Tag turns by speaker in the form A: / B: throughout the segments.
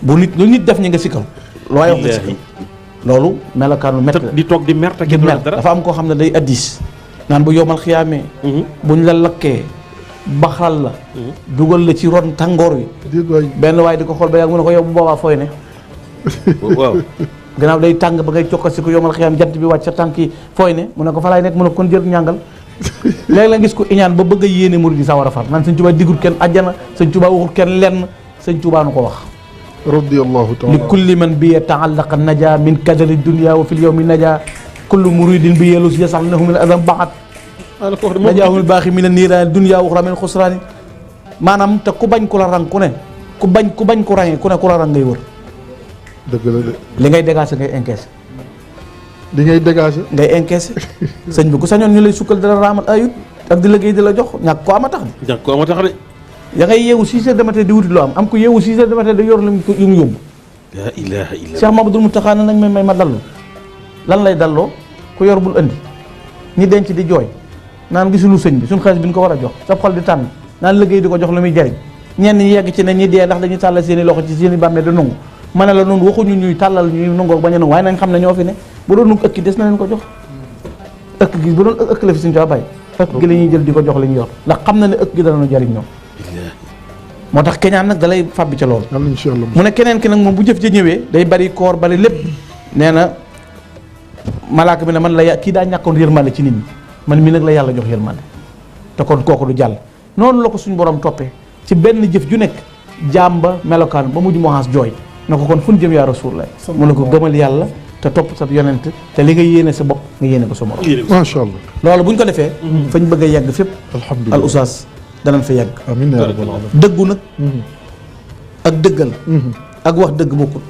A: bu nit lu nit def ñi nga sikkal looy wax nga sikkal loolu melokaanu métti la
B: di toog di mer te
A: di mer dafa am koo xam ne day addis naan bu yomal xiyaamee buñ la lakkee baxal la dugal la ci ron tàngoor wi benn waaye di ko xool ba yàgg mu ne ko yow bu boobaa fooy ne
B: waaw
A: gannaaw day tàng ba ngay cokkasi ko yomal xiyaam jant bi wàcc sa tànk yi fooy ne mu ne ko fa laay nekk mu ne ko kon jël ñàngal léegi la gis ko iñaan ba bëgg a yéene murid yi sa war a far naan sëñ Tuubaa digul kenn ajjana sëñ Tuubaa waxul kenn lenn sëñ Tuubaa nu ko wax
C: radiyallahu taala
A: li kulli man bi ta'allaqa naja min kadari dunya wa fil yawmi naja kullu muridin bi yelus yasal nahu min adam baxat najaahul baaxi min niiraan dunya wa uxra min xusraani maanaam te ku bañ ku la rang ku ne ku bañ ku rangee ku ne ku la rang ngay wër
C: dëgg la de
A: li ngay dégager ngay encaisser
C: li ngay dégager
A: ngay encaisser sëñ bi ku sañoon ñu lay sukkal dara raamal ayut ak di liggéey di la jox ñàkk ko ama tax de
B: ñàkk ko ama tax de
A: ya ngay yeewu 6 heures de matin di wuti loo am ku yeewu 6 heures de matin da yor lu mu yóbbu
B: la ilaha illa
A: Cheikh Mamadou Mountakha nag may ma dallu lan lay dalloo ku yor bul andi ñi denc di jooy naan gisuñu sëñ bi suñ xaalis bi ñu ko war a jox sa xol di tànn naan liggéey di ko jox lu muy jariñ ñenn ñi yegg ci ne ñi dee ndax dañuy tàllal seen i loxo ci seen i bàmmeel di nungu ma ne la noonu waxuñu ñuy tàllal ñuy nungoo bañ a nungu waaye nañ xam ne ñoo fi ne bu doon nungu ëkk des na leen ko jox ëkk gi bu doon ëkk la fi suñu coo bay ëkk gi la ñuy jël di ko jox li ñu yor ndax xam na ne ëkk gi danañu jariñ ñoom moo tax keñaan nag dalay fàbbi ca loolu mu ne keneen ki nag moom bu jëf ja ñëwee day bari koor bari lépp nee na malaaka bi ne man la kii daa ñàkkoon yërmande ci nit ñi man mii nag la yàlla jox yërmande te kon kooku du jàll noonu la ko suñu borom toppee ci benn jëf ju nekk jaam ba melokaan ba mujj moxaas jooy na ko kon fu ñu jëm yaa Rasulullah mu ne ko gëmal yàlla te topp sa yonent te li nga yéene sa bopp nga yéene ko sa morom
C: macha allah
A: loolu bu ñu ko defee fañ bëgg a yegg fépp
C: alhamdulilah
A: al oustaz danañ fa yegg
C: amiin yaa rabbal aalamiin
A: dëggu nag ak dëggal ak wax dëgg bokkul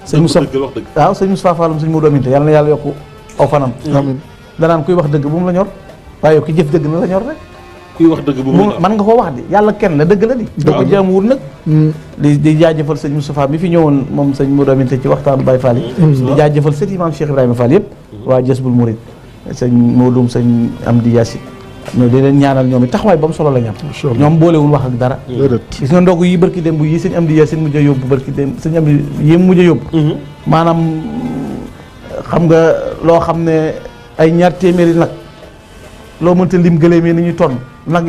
A: sëñ Moussa waaw sëñ Moussa Fallam sëñ Modou Aminta yàlla na yàlla yokku aw fanam
C: amiin
A: danaan kuy wax dëgg bu mu la ñor waaye yow ki jëf dëgg na la ñor rek
B: kuy wax dëgg bu
A: man nga koo wax di yàlla kenn la dëgg la di dëgg jaamuwul nag di jaajëfal sëñ Moustapha mi fi ñëwoon moom sëñ Modou Aminta ci waxtaanu Baye Fall yi di jaajëfal sëñ Imam Cheikh Ibrahima Fall yëpp waa Jazbul Murid sëñ Modou sëñ Amdi Yassi ñoo di leen ñaanal ñoom it taxawaay ba mu solo la ñam ñoom boolewul wax ak dara gis nga ndogu yi barki dem bu yi sëñ Amdi Yassi mujj a yóbbu barki dem sëñ Amdi yi mujj a yóbbu maanaam xam nga loo xam ne ay ñaar téeméeri nag loo mënta lim gëléem yi ni ñuy tonn nag